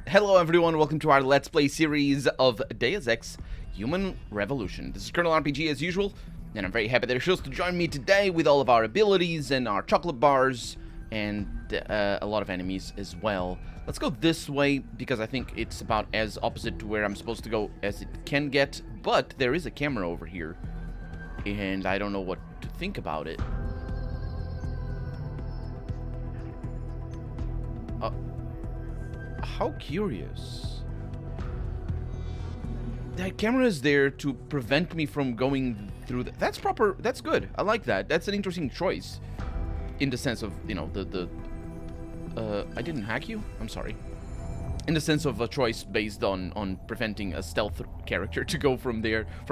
Hello everyone, welcome to our Let's Play series of Deus Ex Human Revolution. This is Colonel RPG as usual, and I'm very happy that you're chose to join me today with all of our abilities and our chocolate bars and a lot of enemies as well. Let's go this way because I think it's about as opposite to where I'm supposed to go as it can get, but there is a camera over here, and I don't know what to think about it. How curious. That camera is there to prevent me from going through that's proper. That's good. I like that. That's an interesting choice. In the sense of, you know, I didn't hack you? I'm sorry. In the sense of a choice based on preventing a stealth character to go from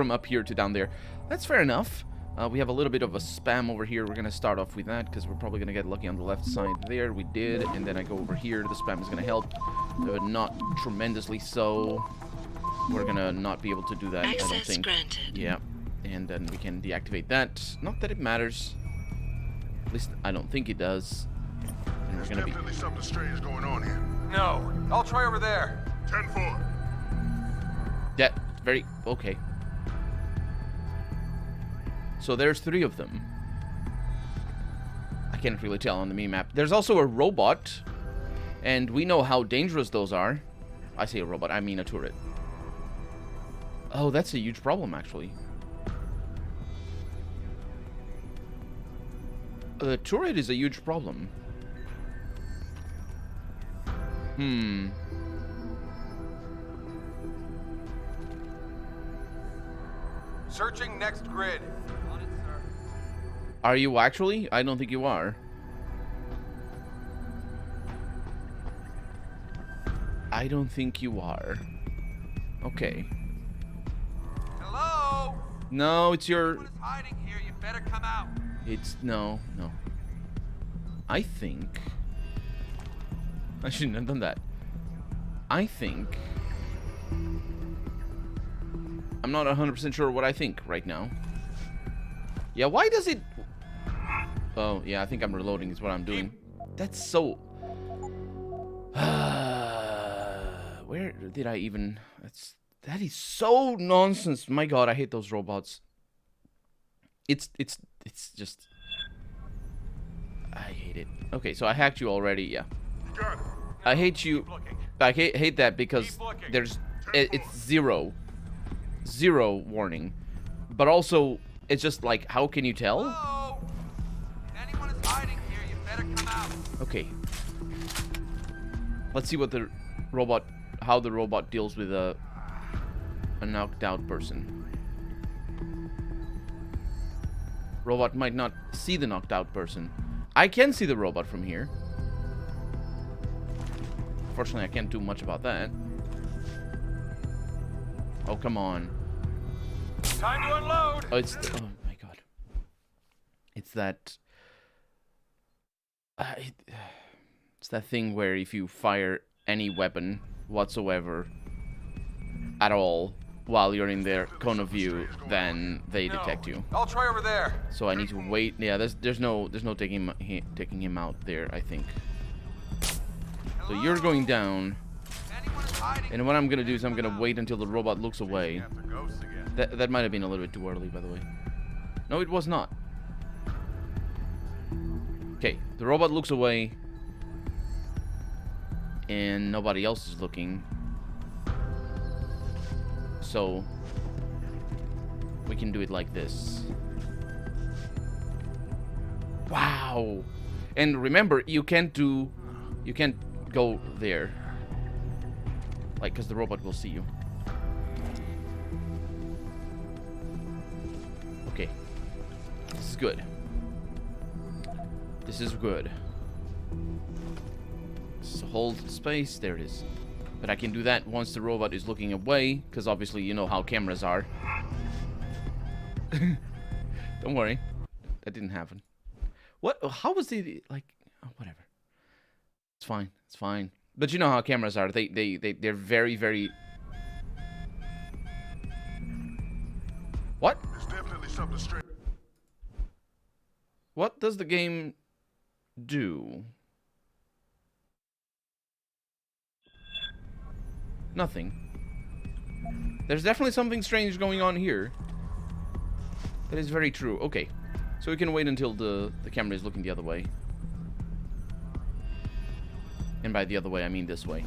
up here to down there. That's fair enough. We have a little bit of a spam over here. We're going to start off with that because we're probably going to get lucky on the left side there. We did. And then I go over here. The spam is going to help, but not tremendously so. We're going to not be able to do that, I don't think. Granted. Yeah. And then we can deactivate that. Not that it matters. At least I don't think it does. And There's definitely something strange going on here. No. I'll try over there. 10-4. Yeah, very... Okay. So there's 3 of them. I can't really tell on the mini-map. There's also a robot, and we know how dangerous those are. I say a robot, I mean a turret. Oh, that's a huge problem, actually. The turret is a huge problem. Searching next grid. On it, sir. Are you actually? I don't think you are. I don't think you are. Okay. Hello? No, it's your... Someone is hiding here. You better come out. It's... No. I think... I shouldn't have done that. I think... I'm not 100% sure what I think right now. Yeah, why does it... Oh, yeah, I think I'm reloading is what I'm doing. That's so... Where did I even... That is so nonsense. My god, I hate those robots. It's just... I hate it. Okay, so I hacked you already, yeah. I hate you. I hate that because there's... It's zero warning. But also, it's just like, how can you tell? Hello? If anyone is hiding here, you better come out. Okay. Let's see what the robot... How the robot deals with a knocked out person. Robot might not see the knocked out person. I can see the robot from here. Fortunately, I can't do much about that. Oh, come on. Time to unload. Oh, it's... Oh, my God. It's that... It's that thing where if you fire any weapon whatsoever at all while you're in their cone of view, then they detect you. I'll try over there. So I need to wait. Yeah, there's no taking him out there, I think. So you're going down. And what I'm gonna do is I'm gonna wait until the robot looks away. That might have been a little bit too early, by the way. No, it was not. Okay, the robot looks away. And nobody else is looking. So we can do it like this. Wow. And remember, you can't go there. Like, because the robot will see you. Okay. This is good. This is good. So hold space. There it is. But I can do that once the robot is looking away, because obviously you know how cameras are. Don't worry. That didn't happen. What? How was the... Like... Oh, whatever. It's fine. It's fine. But you know how cameras are. They're very, very... What? There's definitely something strange. What does the game do? Nothing. There's definitely something strange going on here. That is very true. Okay. So we can wait until the camera is looking the other way. And by the other way, I mean this way.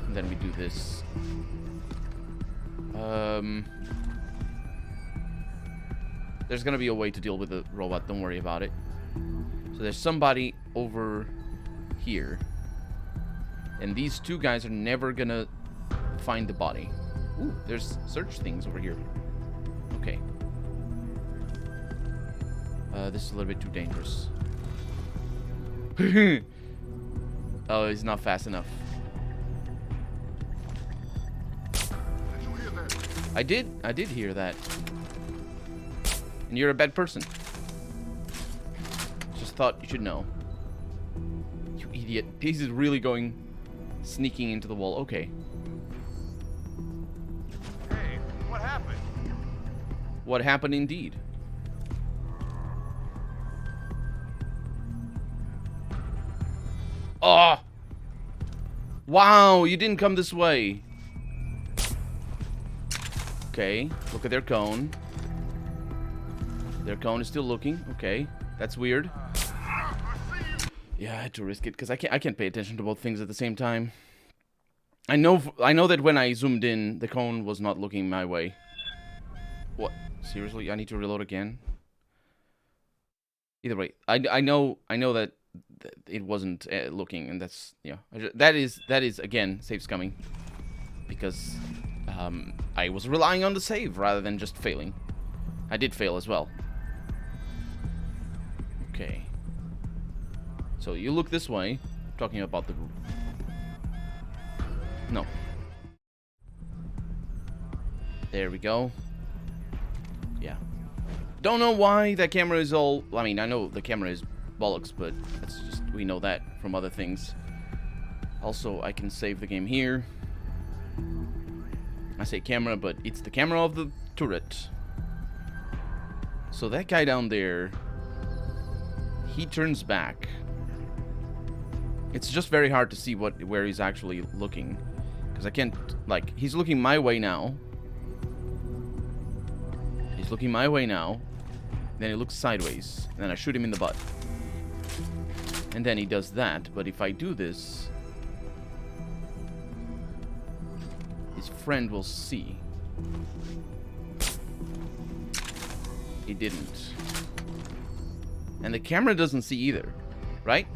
And then we do this. There's gonna be a way to deal with the robot. Don't worry about it. So there's somebody over here. And these two guys are never gonna find the body. Ooh, there's search things over here. Okay. This is a little bit too dangerous. Oh, he's not fast enough. Did you hear that? I did hear that. And you're a bad person. Just thought you should know. You idiot. He's really going sneaking into the wall. Okay. Hey, what happened? What happened indeed? Oh! Wow, you didn't come this way. Okay, look at their cone. Their cone is still looking. Okay, that's weird. Yeah, I had to risk it because I can't pay attention to both things at the same time. I know that when I zoomed in, the cone was not looking my way. What? Seriously, I need to reload again. Either way, I know that it wasn't looking, and that's that is again save scumming because I was relying on the save rather than just failing. I did fail as well. Okay. So you look this way, talking about the... No. There we go. Yeah. Don't know why that camera is all... I mean, I know the camera is bollocks, but that's just... We know that from other things. Also, I can save the game here. I say camera, but it's the camera of the turret. So that guy down there... He turns back. It's just very hard to see where he's actually looking. Because I can't... Like, he's looking my way now. He's looking my way now. Then he looks sideways. And then I shoot him in the butt. And then he does that. But if I do this... His friend will see. He didn't. And the camera doesn't see either. Right?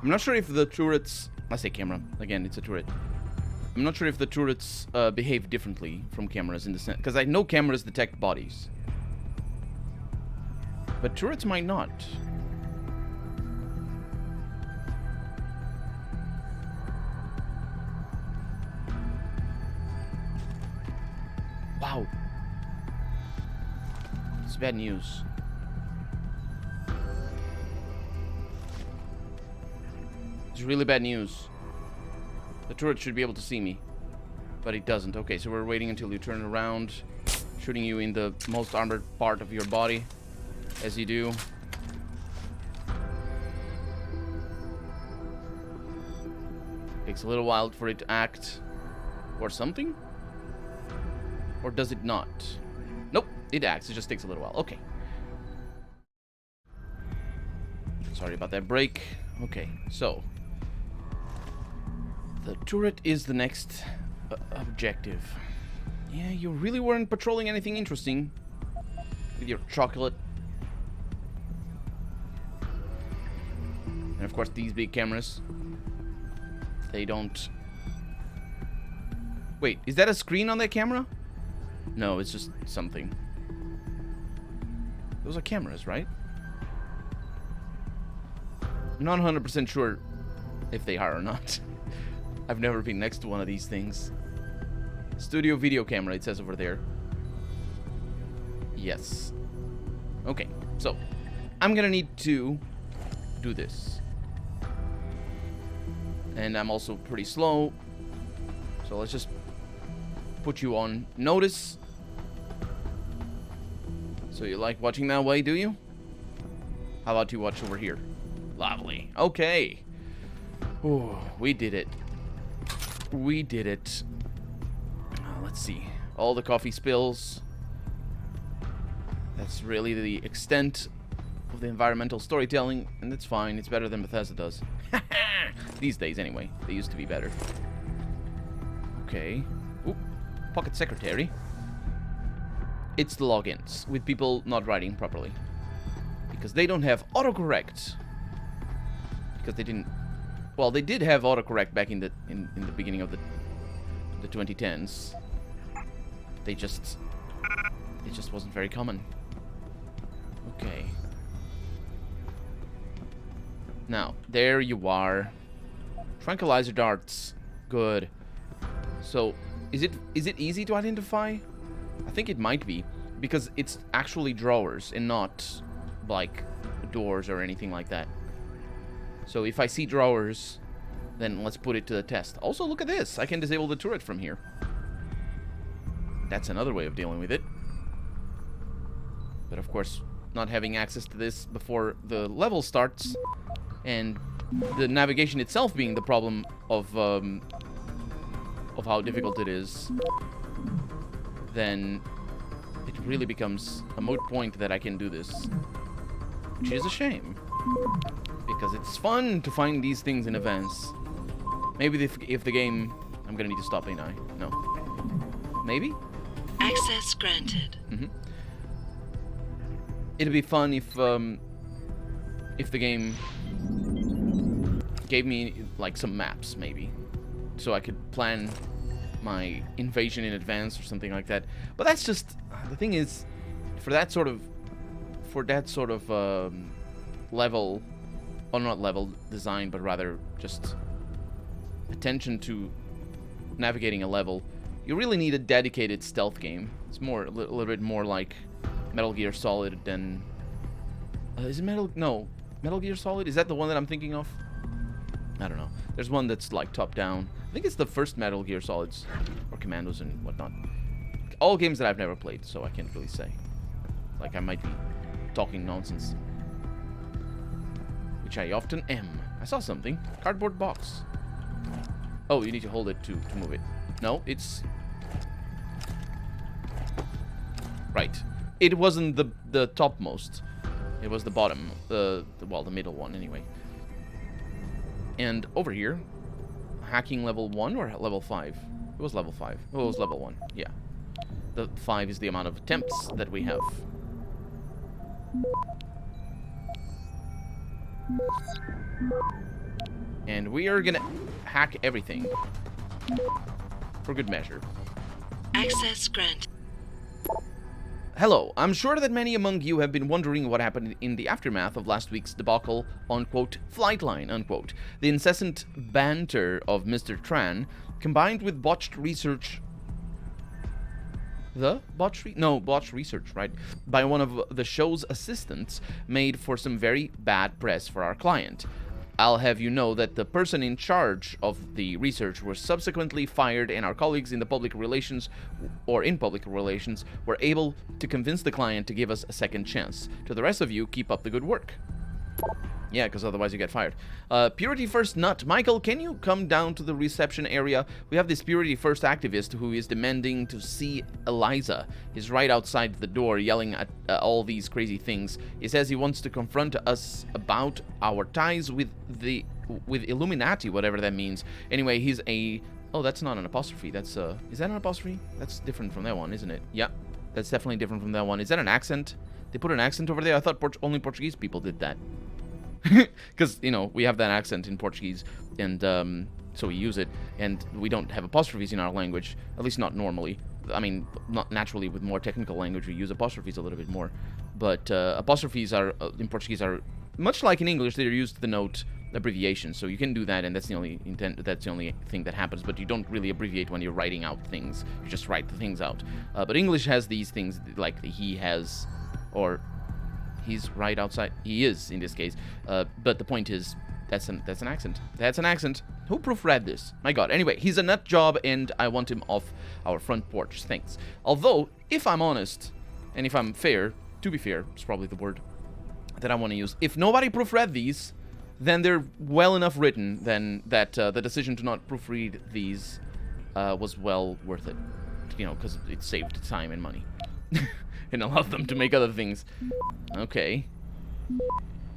I'm not sure if the turrets... I say camera. Again, it's a turret. I'm not sure if the turrets behave differently from cameras in the sense... Because I know cameras detect bodies. But turrets might not. Wow. It's bad news. It's really bad news. The turret should be able to see me. But it doesn't. Okay, so we're waiting until you turn around. Shooting you in the most armored part of your body. As you do. Takes a little while for it to act. Or something? Or does it not? Nope, it acts. It just takes a little while. Okay. Sorry about that break. Okay, so... The turret is the next objective. Yeah, you really weren't patrolling anything interesting. With your chocolate. And of course these big cameras. They don't... Wait, is that a screen on that camera? No, it's just something. Those are cameras, right? I'm not 100% sure if they are or not. I've never been next to one of these things. Studio video camera, it says over there. Yes. Okay, so I'm gonna need to do this. And I'm also pretty slow. So let's just put you on notice. So you like watching that way, do you? How about you watch over here? Lovely. Okay. Oh, we did it. We did it. Let's see. All the coffee spills. That's really the extent of the environmental storytelling, and that's fine. It's better than Bethesda does. These days, anyway. They used to be better. Okay. Oop. Pocket secretary. It's the logins, with people not writing properly. Because they don't have autocorrect. Because they didn't... Well, they did have autocorrect back in the beginning of the 2010s. It just wasn't very common. Okay. Now, there you are. Tranquilizer darts. Good. So, is it easy to identify? I think it might be, because it's actually drawers and not like doors or anything like that. So if I see drawers, then let's put it to the test. Also, look at this. I can disable the turret from here. That's another way of dealing with it. But of course, not having access to this before the level starts, and the navigation itself being the problem of how difficult it is, then it really becomes a moot point that I can do this. Which is a shame. Because it's fun to find these things in advance. Maybe if the game... I'm gonna need to stop, ain't I? No. Maybe? Access granted. It'd be fun if the game gave me, like, some maps, maybe. So I could plan my invasion in advance or something like that. But that's just... The thing is, for that sort of level... Well, not level design, but rather just attention to navigating a level, you really need a dedicated stealth game. It's more a little bit more like Metal Gear Solid than... is it Metal Gear Solid? Is that the one that I'm thinking of? I don't know. There's one that's like top-down. I think it's the first Metal Gear Solids, or Commandos and whatnot. All games that I've never played, so I can't really say. Like, I might be talking nonsense. Which I often am. I saw something. Cardboard box. Oh, you need to hold it to move it. No, it's... Right. It wasn't the topmost. It was the bottom. Well, the middle one, anyway. And over here, hacking level 1 or level 5? It was level 5. Oh, it was level 1. Yeah. The 5 is the amount of attempts that we have. And we are gonna hack everything. For good measure. Access granted. Hello, I'm sure that many among you have been wondering what happened in the aftermath of last week's debacle on, quote, Flightline, unquote. The incessant banter of Mr. Tran, combined with botched research... botched research, right? By one of the show's assistants, made for some very bad press for our client. I'll have you know that the person in charge of the research was subsequently fired, and our colleagues in public relations were able to convince the client to give us a second chance. To the rest of you, keep up the good work. Yeah, because otherwise you get fired. Purity First Nut. Michael, can you come down to the reception area? We have this Purity First activist who is demanding to see Eliza. He's right outside the door yelling at all these crazy things. He says he wants to confront us about our ties with Illuminati, whatever that means. Anyway, he's a... Oh, that's not an apostrophe. That's is that an apostrophe? That's different from that one, isn't it? Yeah, that's definitely different from that one. Is that an accent? They put an accent over there? I thought only Portuguese people did that. Because, you know, we have that accent in Portuguese, and so we use it, and we don't have apostrophes in our language, at least not normally. I mean, not naturally. With more technical language, we use apostrophes a little bit more, but apostrophes are in Portuguese are much like in English. They're used to denote abbreviations, so you can do that, and that's the only thing that happens. But you don't really abbreviate when you're writing out things. You just write the things out. But English has these things like he has, or he's right outside. He is in this case. But the point is, that's an accent. That's an accent. Who proofread this? My God. Anyway, he's a nut job, and I want him off our front porch. Thanks. Although, if I'm honest, and if I'm fair, to be fair, is probably the word that I want to use. If nobody proofread these, then they're well enough written then that the decision to not proofread these was well worth it. You know, because it saved time and money. And allowed them to make other things. Okay.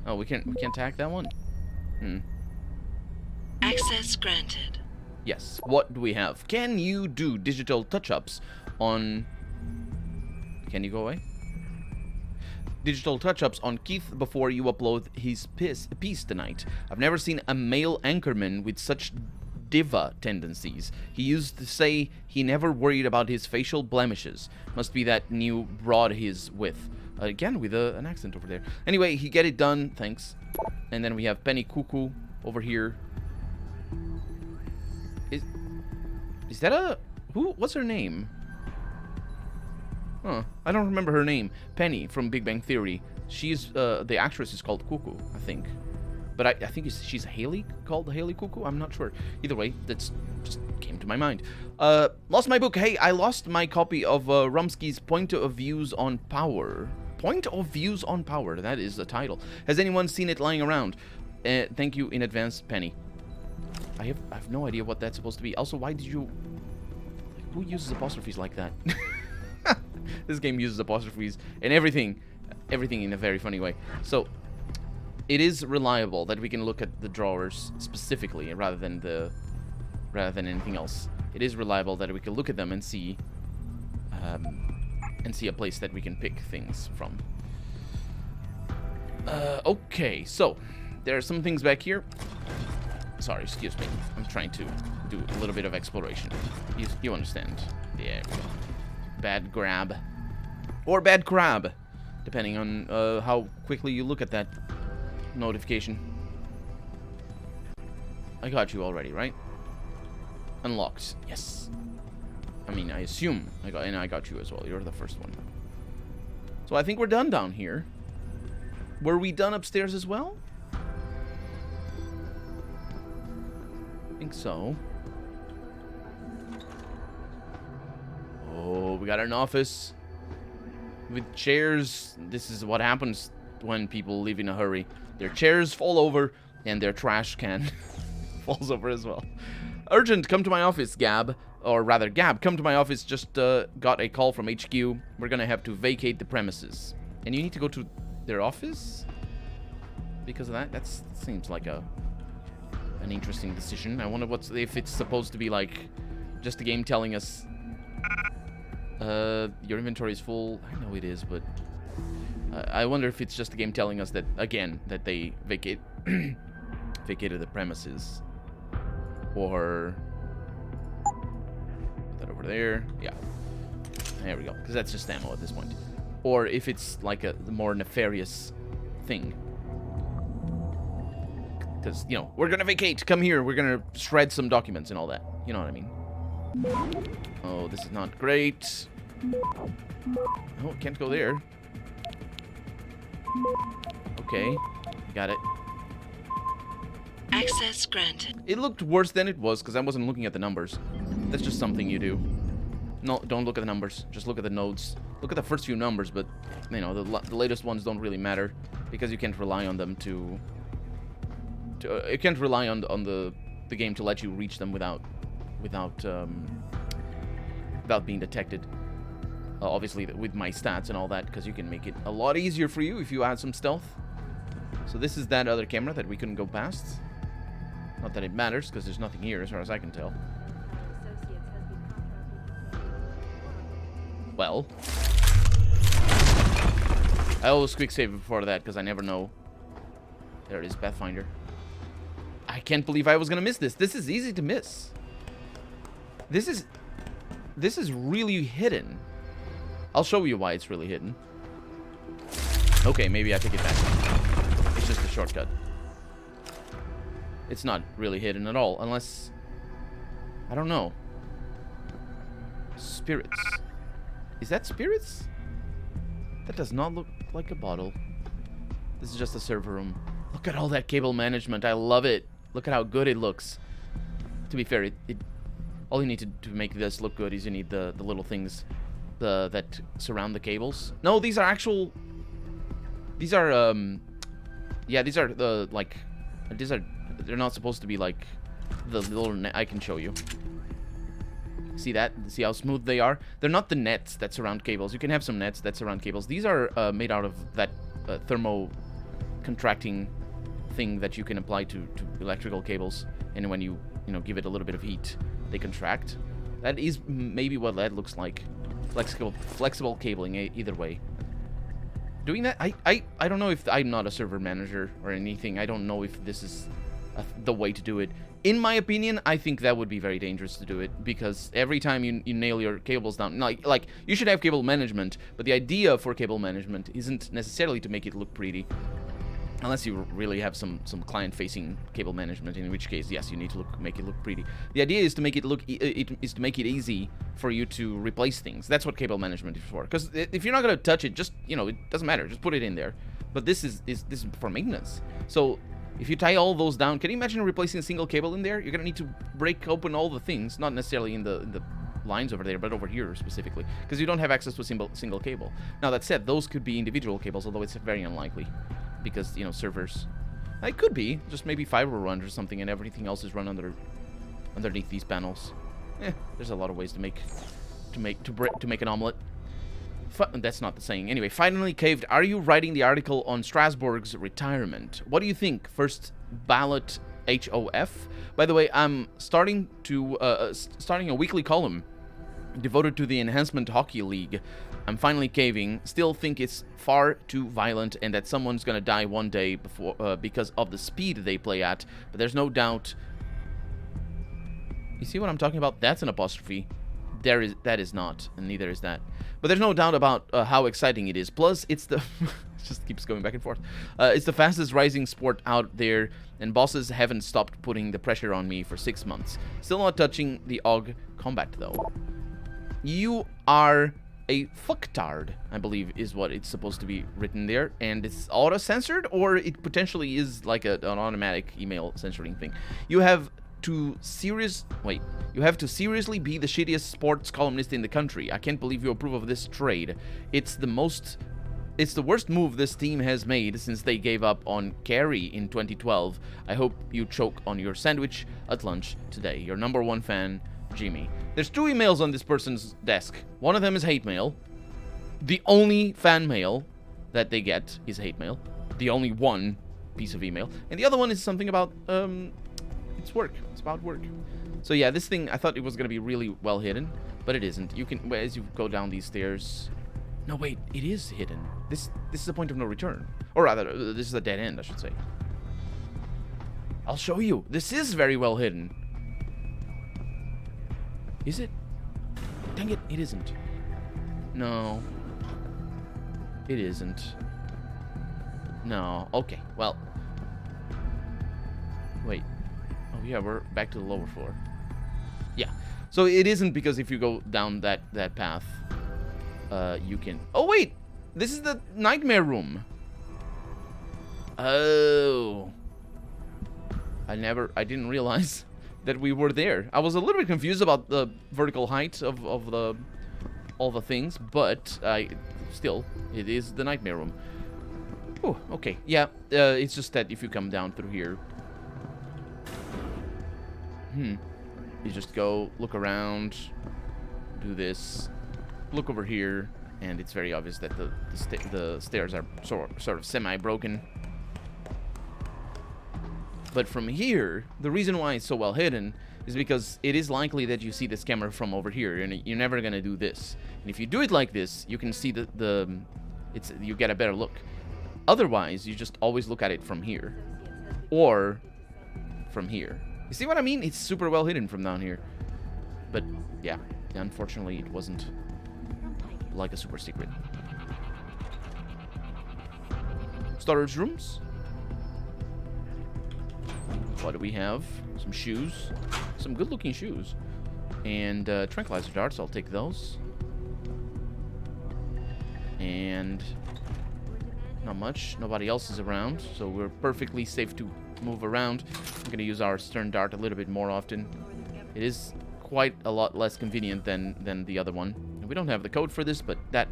Oh, we can't hack that one? Access granted. Yes. What do we have? Can you do digital touch-ups on... Can you go away? Digital touch-ups on Keith before you upload his piece tonight. I've never seen a male anchorman with such diva tendencies. He used to say he never worried about his facial blemishes. Must be that new broad he's with. Again, with an accent over there. Anyway, he get it done. Thanks. And then we have Penny Cuckoo over here. Is that a... Who? What's her name? Huh. I don't remember her name. Penny from Big Bang Theory. She's, the actress is called Cuckoo, I think. But I think she's Haley, called Haley Cuckoo? I'm not sure. Either way, that's just came to my mind. Lost my book. Hey, I lost my copy of Rumsky's Point of Views on Power. Point of Views on Power. That is the title. Has anyone seen it lying around? Thank you in advance, Penny. I have no idea what that's supposed to be. Also, why did you... Who uses apostrophes like that? This game uses apostrophes and everything in a very funny way. So, it is reliable that we can look at the drawers specifically rather than anything else. It is reliable that we can look at them and see a place that we can pick things from. Okay, so there are some things back here. Sorry, excuse me. I'm trying to do a little bit of exploration. You understand? Yeah. Bad grab. Or bad crab. Depending on how quickly you look at that notification. I got you already, right? Unlocked. Yes. I mean, I assume I got you as well. You're the first one. So I think we're done down here. Were we done upstairs as well? I think so. Oh, we got an office with chairs. This is what happens when people leave in a hurry. Their chairs fall over and their trash can falls over as well. Urgent, come to my office, Gab. Or rather, Gab, come to my office. Just got a call from HQ. We're gonna have to vacate the premises. And you need to go to their office? Because of that? That seems like an interesting decision. I wonder if it's supposed to be like just a game telling us your inventory is full. I know it is, but I wonder if it's just a game telling us that, again, that they vacated the premises. Or put that over there. Yeah. There we go. Because that's just ammo at this point. Or if it's like a more nefarious thing. Because, you know, we're going to vacate. Come here. We're going to shred some documents and all that. You know what I mean? Oh, this is not great. Oh, can't go there. Okay. Got it. Access granted. It looked worse than it was because I wasn't looking at the numbers. That's just something you do. No, don't look at the numbers. Just look at the nodes. Look at the first few numbers, but, you know, the latest ones don't really matter because you can't rely on them to you can't rely on the game to let you reach them without being detected. Obviously, with my stats and all that, because you can make it a lot easier for you if you add some stealth. So this is that other camera that we couldn't go past. Not that it matters, because there's nothing here as far as I can tell. Well, I always quick save before that, because I never know. There it is, Pathfinder. I can't believe I was gonna miss this. This is easy to miss. This is really hidden. I'll show you why it's really hidden. Okay, maybe I take it back. It's just a shortcut. It's not really hidden at all, unless... I don't know. Spirits. Is that spirits? That does not look like a bottle. This is just a server room. Look at all that cable management. I love it. Look at how good it looks. To be fair, all you need to make this look good is you need the little things that surround the cables. No, these are actual... These are, yeah, these are the, like, They're not supposed to be like the little net. I can show you. See that? See how smooth they are? They're not the nets that surround cables. You can have some nets that surround cables. These are made out of that thermo contracting thing that you can apply to electrical cables. And when you give it a little bit of heat, they contract. That is maybe what that looks like. Flexible cabling, either way. Doing that, I don't know if I'm not a server manager or anything. I don't know if this is the way to do it. In my opinion, I think that would be very dangerous to do it, because every time you nail your cables down, like you should have cable management, but the idea for cable management isn't necessarily to make it look pretty, unless you really have some client-facing cable management, in which case, yes, you need to make it look pretty. The idea is to make it look is to make it easy for you to replace things. That's what cable management is for. Because if you're not gonna touch it, just it doesn't matter. Just put it in there. But this is for maintenance. So if you tie all those down, can you imagine replacing a single cable in there? You're gonna need to break open all the things, not necessarily in the lines over there, but over here specifically, because you don't have access to a single cable. Now that said, those could be individual cables, although it's very unlikely, because servers. It could be just maybe fiber runs or something, and everything else is run underneath these panels. There's a lot of ways to make an omelet. That's not the saying. Anyway, finally caved. Are you writing the article on Strasbourg's retirement? What do you think? First ballot HOF. By the way, I'm starting a weekly column devoted to the Enhancement Hockey League. I'm finally caving. Still think it's far too violent and that someone's gonna die one day because of the speed they play at. But there's no doubt. You see what I'm talking about? That's an apostrophe. That is not, and neither is that. But there's no doubt about how exciting it is. Plus, it's the it just keeps going back and forth. It's the fastest rising sport out there, and bosses haven't stopped putting the pressure on me for 6 months. Still not touching the AUG combat though. You are a fucktard, I believe is what it's supposed to be written there, and it's auto-censored, or it potentially is like an automatic email censoring thing. You have to seriously be the shittiest sports columnist in the country. I can't believe you approve of this trade. It's the worst move this team has made since they gave up on Carey in 2012. I hope you choke on your sandwich at lunch today. Your #1 fan, Jimmy. There's 2 emails on this person's desk. One of them is hate mail. The only fan mail that they get is hate mail. The only one piece of email. And the other one is something about it's work. It's about work. So yeah, this thing, I thought it was going to be really well hidden, but it isn't. You can, as you go down these stairs... No, wait, it is hidden. This is a point of no return. Or rather, this is a dead end, I should say. I'll show you. This is very well hidden. Is it? Dang it, it isn't. No. It isn't. No. Okay, well. Wait. Oh yeah, we're back to the lower floor. Yeah. So it isn't, because if you go down that path, you can... Oh wait! This is the nightmare room. Oh. I didn't realize that we were there. I was a little bit confused about the vertical height of all the things, but still, it is the nightmare room. Oh, okay. Yeah, it's just that if you come down through here, you just go, look around, do this, look over here, and it's very obvious that the stairs are sort of semi-broken. But from here, the reason why it's so well hidden is because it is likely that you see this camera from over here, and you're never gonna do this. And if you do it like this, you can see you get a better look. Otherwise, you just always look at it from here, or from here. You see what I mean? It's super well hidden from down here. But yeah, unfortunately, it wasn't like a super secret. Storage rooms. What do we have? Some shoes. Some good-looking shoes. And tranquilizer darts. I'll take those. And not much. Nobody else is around, so we're perfectly safe to move around. I'm going to use our stern dart a little bit more often. It is quite a lot less convenient than the other one. And we don't have the code for this, but that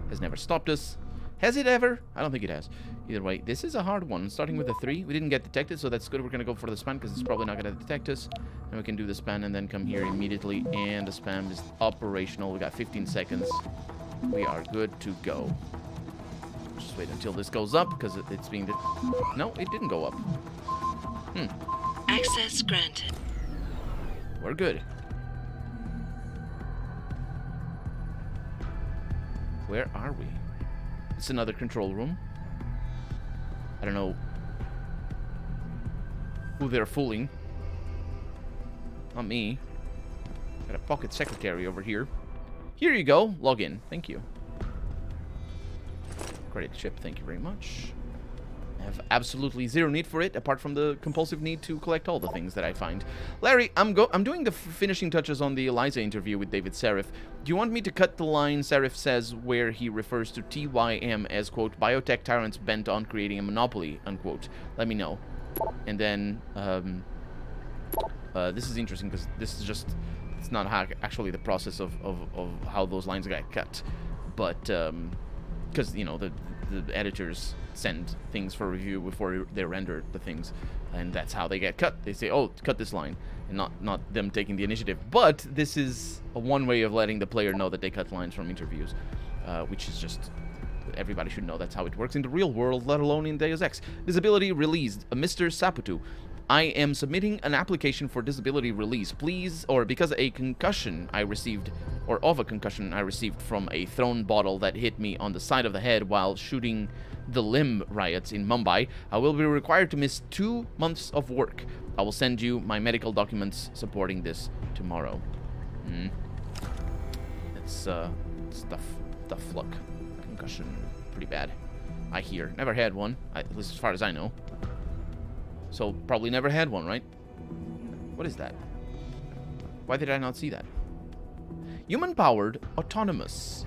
has never stopped us. Has it ever? I don't think it has. Either way, this is a hard one. Starting with a 3. We didn't get detected, so that's good. We're going to go for the span because it's probably not going to detect us. And we can do the span and then come here immediately. And the spam is operational. We got 15 seconds. We are good to go. Just wait until this goes up because it's being... No, it didn't go up. Access granted. We're good. Where are we? It's another control room. I don't know who they're fooling. Not me. Got a pocket secretary over here. Here you go. Log in. Thank you. Credit chip. Thank you very much. I have absolutely zero need for it, apart from the compulsive need to collect all the things that I find. Larry, I'm doing the finishing touches on the Eliza interview with David Serif. Do you want me to cut the line Serif says where he refers to TYM as, quote, biotech tyrants bent on creating a monopoly, unquote? Let me know. And then, this is interesting because this is just, it's not how, actually the process of how those lines got cut. But, because, you know, the editors send things for review before they render the things, and that's how they get cut. They say, oh, cut this line, and not them taking the initiative. But this is one way of letting the player know that they cut lines from interviews, which is just, everybody should know that's how it works in the real world, let alone in Deus Ex. Disability released. Mr. Saputu, I am submitting an application for disability release, please, or because a concussion I received, or of a concussion I received from a thrown bottle that hit me on the side of the head while shooting the limb riots in Mumbai, I will be required to miss 2 months of work. I will send you my medical documents supporting this tomorrow. It's tough luck. Concussion, pretty bad. I hear. Never had one, at least as far as I know. So, probably never had one, right? What is that? Why did I not see that? Human-powered, autonomous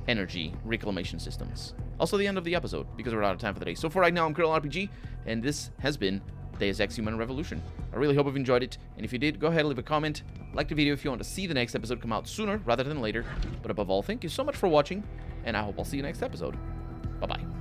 energy reclamation systems. Also the end of the episode, because we're out of time for the day. So for right now, I'm Colonel RPG, and this has been Deus Ex Human Revolution. I really hope you've enjoyed it, and if you did, go ahead and leave a comment. Like the video if you want to see the next episode come out sooner rather than later. But above all, thank you so much for watching, and I hope I'll see you next episode. Bye-bye.